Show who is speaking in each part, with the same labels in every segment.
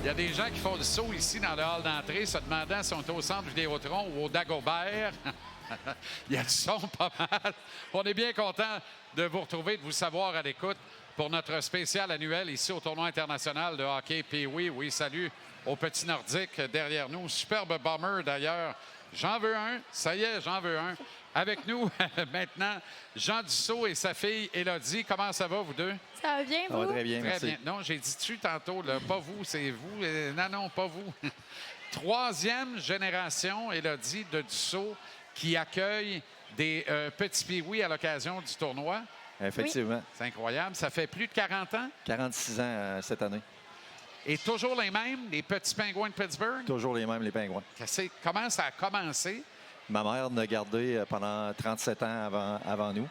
Speaker 1: Il y a des gens qui font le saut ici dans le hall d'entrée, se demandant si on est au centre Vidéotron ou au Dagobert. Il y a du son pas mal. On est bien content de vous retrouver, de vous savoir à l'écoute pour notre spécial annuel ici au tournoi international de hockey. Puis oui, salut aux petits Nordiques derrière nous. Superbe bomber d'ailleurs. J'en veux un. Ça y est, j'en veux un. Avec nous maintenant, Jean Dussault et sa fille Élodie. Comment ça va, vous deux?
Speaker 2: Ça va bien, vous?
Speaker 3: Ça va très bien,
Speaker 1: Très
Speaker 3: merci.
Speaker 1: bien. Non, j'ai dit tu tantôt, là. Pas vous, c'est vous. Non, pas vous. Troisième génération, Élodie, de Dussault qui accueille des petits piouis à l'occasion du tournoi.
Speaker 3: Effectivement.
Speaker 1: C'est incroyable. Ça fait plus de 40 ans.
Speaker 3: 46 ans cette année.
Speaker 1: Et toujours les mêmes, les petits pingouins de Pittsburgh.
Speaker 3: Toujours les mêmes, les pingouins.
Speaker 1: Comment ça a commencé?
Speaker 3: Ma mère nous a gardés pendant 37 ans avant nous.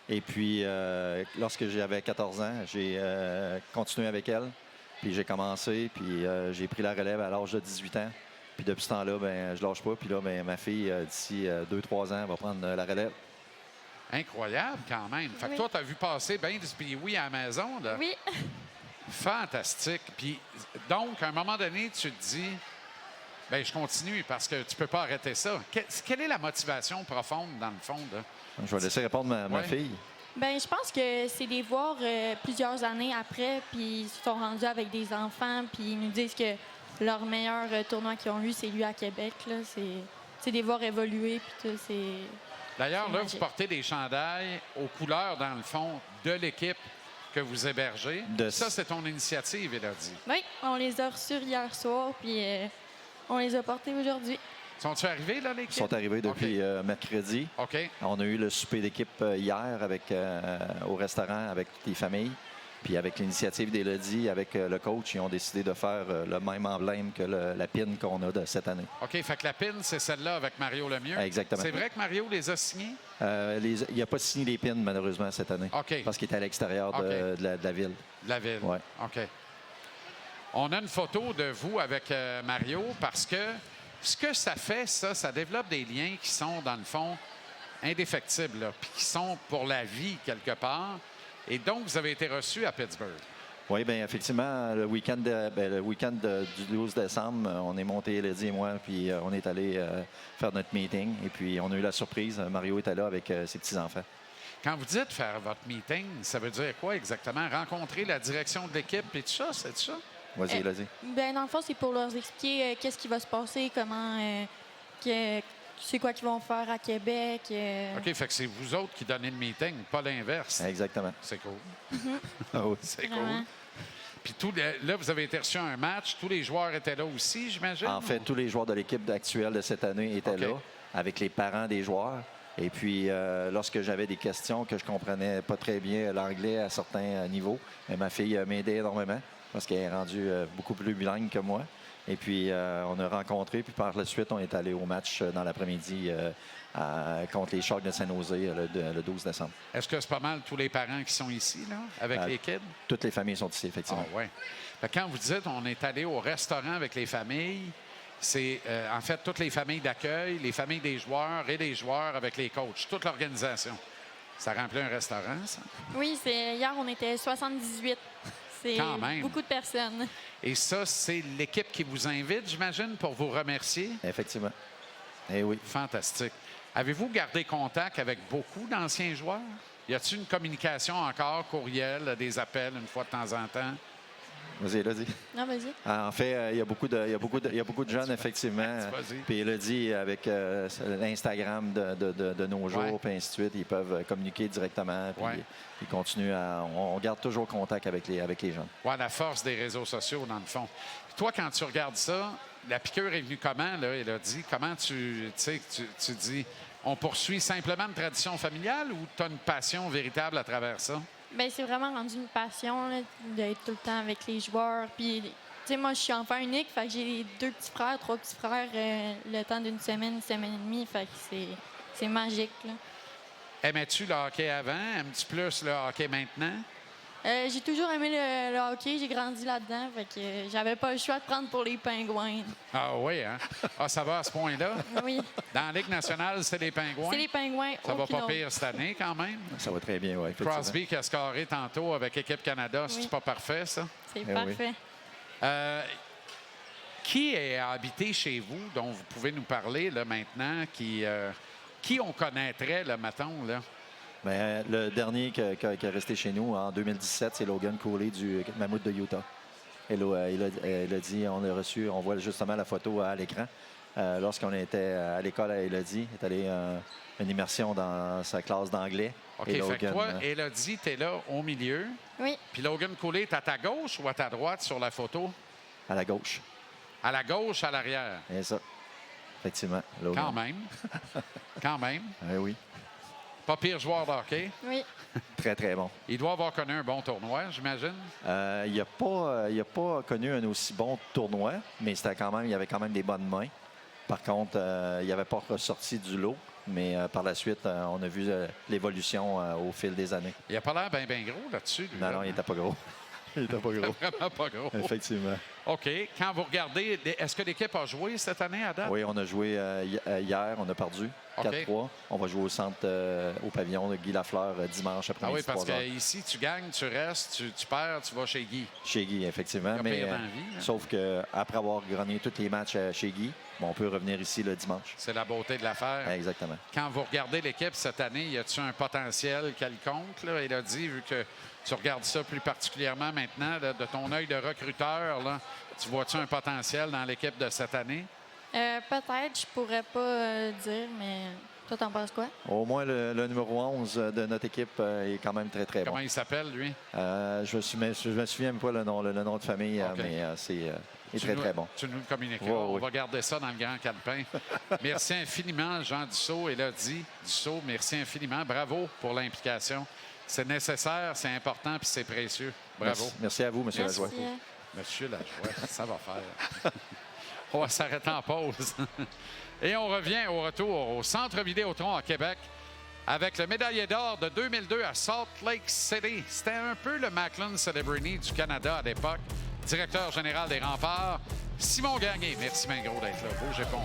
Speaker 3: Et puis, lorsque j'avais 14 ans, j'ai continué avec elle. Puis j'ai commencé, puis j'ai pris la relève à l'âge de 18 ans. Puis depuis ce temps-là, je lâche pas. Puis là, ma fille, d'ici 2-3 ans, va prendre la relève.
Speaker 1: Incroyable quand même. Fait que toi, tu as vu passer bien du piouis à la maison, là.
Speaker 2: Oui.
Speaker 1: Fantastique. Puis donc, à un moment donné, tu te dis, je continue parce que tu peux pas arrêter ça. Quelle est la motivation profonde, dans le fond, là?
Speaker 3: Je vais laisser répondre ma fille.
Speaker 2: Ben, je pense que c'est des voir plusieurs années après, puis ils se sont rendus avec des enfants, puis ils nous disent que leur meilleur tournoi qu'ils ont eu, c'est lui à Québec. Là. C'est des voir évoluer, puis tout, c'est...
Speaker 1: D'ailleurs,
Speaker 2: c'est
Speaker 1: là,
Speaker 2: magique.
Speaker 1: vous portez des chandails aux couleurs, dans le fond, de l'équipe que vous hébergez. Ça, c'est ton initiative, Élodie.
Speaker 2: Oui, on les a reçus hier soir, puis on les a portés aujourd'hui.
Speaker 1: Sont-ils arrivés, là, l'équipe?
Speaker 3: Ils sont arrivés depuis mercredi.
Speaker 1: OK.
Speaker 3: On a eu le souper d'équipe hier au restaurant avec toutes les familles. Puis avec l'initiative d'Élodie, avec le coach, ils ont décidé de faire le même emblème que la pin qu'on a de cette année.
Speaker 1: OK, fait que la pin, c'est celle-là avec Mario Lemieux.
Speaker 3: Exactement.
Speaker 1: C'est vrai que Mario les a signés?
Speaker 3: Il n'a pas signé les pins, malheureusement, cette année.
Speaker 1: OK.
Speaker 3: Parce qu'il est à l'extérieur de la ville.
Speaker 1: De la ville.
Speaker 3: Ouais.
Speaker 1: OK. On a une photo de vous avec Mario parce que ce que ça fait, ça développe des liens qui sont, dans le fond, indéfectibles, là, puis qui sont pour la vie, quelque part. Et donc, vous avez été reçu à Pittsburgh.
Speaker 3: Oui, bien, effectivement, le week-end du 12 décembre, on est monté, Élodie et moi, puis on est allé faire notre meeting. Et puis, on a eu la surprise. Mario était là avec ses petits-enfants.
Speaker 1: Quand vous dites faire votre meeting, ça veut dire quoi exactement? Rencontrer la direction de l'équipe et tout ça, c'est ça?
Speaker 3: Vas-y, Élodie.
Speaker 2: Ben, dans le fond, c'est pour leur expliquer qu'est-ce qui va se passer, comment... c'est quoi qu'ils vont faire à Québec.
Speaker 1: OK, fait que c'est vous autres qui donnez le meeting, pas l'inverse.
Speaker 3: Exactement.
Speaker 1: C'est cool.
Speaker 3: Ah oui.
Speaker 1: C'est
Speaker 2: Vraiment.
Speaker 1: cool. Puis là, vous avez été reçu à un match. Tous les joueurs étaient là aussi, j'imagine?
Speaker 3: En fait, tous les joueurs de l'équipe actuelle de cette année étaient
Speaker 1: OK.
Speaker 3: là, avec les parents des joueurs. Et puis, lorsque j'avais des questions que je comprenais pas très bien l'anglais à certains niveaux, ma fille m'aidait énormément parce qu'elle est rendue beaucoup plus bilingue que moi. Et puis, on a rencontré, puis par la suite, on est allé au match dans l'après-midi contre les Sharks de San-Jose le 12 décembre.
Speaker 1: Est-ce que c'est pas mal tous les parents qui sont ici, là, avec les kids?
Speaker 3: Toutes les familles sont ici, effectivement.
Speaker 1: Ah, ouais. Fait que quand vous dites on est allé au restaurant avec les familles, c'est en fait toutes les familles d'accueil, les familles des joueurs et les joueurs avec les coachs, toute l'organisation. Ça remplit un restaurant, ça?
Speaker 2: Oui, hier, on était 78. C'est
Speaker 1: Quand même.
Speaker 2: beaucoup de personnes.
Speaker 1: Et ça, c'est l'équipe qui vous invite, j'imagine, pour vous remercier?
Speaker 3: Effectivement. Eh oui.
Speaker 1: Fantastique. Avez-vous gardé contact avec beaucoup d'anciens joueurs? Y a-t-il une communication encore, courriel, des appels une fois de temps en temps?
Speaker 3: Vas-y, Élodie.
Speaker 2: Non, vas-y.
Speaker 3: En fait, il y a beaucoup de jeunes, effectivement.
Speaker 1: Vas-y.
Speaker 3: Puis Élodie, avec l'Instagram de nos jours,
Speaker 1: Ouais.
Speaker 3: puis ainsi de suite, ils peuvent communiquer directement. Puis
Speaker 1: Ouais.
Speaker 3: ils continuent on garde toujours contact avec les gens.
Speaker 1: Ouais, la force des réseaux sociaux, dans le fond. Puis toi, quand tu regardes ça, la piqûre est venue comment, là, Élodie? Comment tu dis, on poursuit simplement une tradition familiale ou tu as une passion véritable à travers ça?
Speaker 2: Ben, c'est vraiment rendu une passion là, d'être tout le temps avec les joueurs. Puis, tu sais, moi, je suis enfant unique, fait que j'ai 2 petits frères, 3 petits frères le temps d'une semaine, une semaine et demie. Fait que c'est magique, là.
Speaker 1: Aimais-tu le hockey avant? Aimes-tu plus le hockey maintenant?
Speaker 2: J'ai toujours aimé le hockey, j'ai grandi là-dedans, fait que j'avais pas le choix de prendre pour les Pingouins.
Speaker 1: Ah oui, hein? Ah, ça va à ce point-là?
Speaker 2: Oui,
Speaker 1: Dans la Ligue nationale, c'est les Pingouins?
Speaker 2: c'est les Pingouins.
Speaker 1: Ça va
Speaker 2: aucune
Speaker 1: pas
Speaker 2: autre.
Speaker 1: pire cette année, quand même?
Speaker 3: Ça va très bien, oui.
Speaker 1: Crosby qui a scoré tantôt avec Équipe Canada, c'est
Speaker 2: Oui.
Speaker 1: pas parfait, ça?
Speaker 2: C'est
Speaker 3: oui.
Speaker 2: parfait.
Speaker 1: Qui est habité chez vous, dont vous pouvez nous parler là, maintenant, qui on connaîtrait, le maton, là?
Speaker 3: Ben, le dernier qui est resté chez nous en 2017, c'est Logan Cooley du Mammouth de Utah. Il a dit, on a reçu, on voit justement la photo à l'écran. Lorsqu'on était à l'école à Elodie, il est allé une immersion dans sa classe d'anglais.
Speaker 1: OK,
Speaker 3: Et
Speaker 1: fait que toi,
Speaker 3: Logan,
Speaker 1: Elodie, tu es là au milieu.
Speaker 2: Oui,
Speaker 1: Puis Logan Cooley est à ta gauche ou à ta droite sur la photo?
Speaker 3: à la gauche.
Speaker 1: À la gauche, à l'arrière.
Speaker 3: C'est ça. Effectivement. Logan.
Speaker 1: Quand même. Quand même.
Speaker 3: Oui.
Speaker 1: Pas pire joueur de hockey.
Speaker 2: oui.
Speaker 3: Très, très bon.
Speaker 1: Il doit avoir connu un bon tournoi, j'imagine.
Speaker 3: Il n'a pas connu un aussi bon tournoi, mais il avait quand même des bonnes mains. Par contre, il n'avait pas ressorti du lot. Mais par la suite, on a vu l'évolution au fil des années.
Speaker 1: Il n'a pas l'air bien gros là-dessus. Lui,
Speaker 3: Non,
Speaker 1: là.
Speaker 3: non, il n'était pas gros. Il n'était pas gros.
Speaker 1: Vraiment pas gros.
Speaker 3: Effectivement.
Speaker 1: OK. Quand vous regardez, est-ce que l'équipe a joué cette année à date?
Speaker 3: Oui, on a joué hier, on a perdu
Speaker 1: OK.
Speaker 3: 4-3. On va jouer au centre, au pavillon de Guy Lafleur dimanche
Speaker 1: Ah
Speaker 3: après-midi.
Speaker 1: oui, parce
Speaker 3: 3 heures.
Speaker 1: qu'ici, tu gagnes, tu restes, tu perds, tu vas chez Guy.
Speaker 3: Chez Guy, effectivement.
Speaker 1: Il a
Speaker 3: Mais,
Speaker 1: pire dans la vie, hein.
Speaker 3: sauf qu'après avoir gagné tous les matchs chez Guy, on peut revenir ici le dimanche.
Speaker 1: C'est la beauté de l'affaire.
Speaker 3: Exactement.
Speaker 1: Quand vous regardez l'équipe cette année, y a-t-il un potentiel quelconque? Là? Il a dit, vu que tu regardes ça plus particulièrement maintenant, là, de ton œil de recruteur, là, tu vois-tu un potentiel dans l'équipe de cette année?
Speaker 2: Peut-être, je pourrais pas dire, mais toi, t'en penses quoi?
Speaker 3: Au moins, le numéro 11 de notre équipe est quand même très, très bon.
Speaker 1: Comment il s'appelle, lui?
Speaker 3: Je me souviens même pas le nom de famille,
Speaker 1: OK.
Speaker 3: mais il est
Speaker 1: Tu
Speaker 3: très,
Speaker 1: nous-
Speaker 3: très bon.
Speaker 1: Tu nous le communiqueras.
Speaker 3: Ouais,
Speaker 1: On
Speaker 3: ouais.
Speaker 1: va garder ça dans le grand calepin. Merci infiniment, Jean Dussault. Elodie Dussault, merci infiniment. Bravo pour l'implication. C'est nécessaire, c'est important, puis c'est précieux. Bravo.
Speaker 3: Merci à vous, M.
Speaker 2: Merci.
Speaker 3: Lajoie.
Speaker 1: Monsieur Lajoie, ça va faire. On va s'arrêter en pause. Et on revient au retour au Centre Vidéotron à Québec avec le médaillé d'or de 2002 à Salt Lake City. C'était un peu le Macklin Celebrini du Canada à l'époque. Directeur général des Remparts, Simon Gagné. Merci bien gros d'être là. Bougez pas.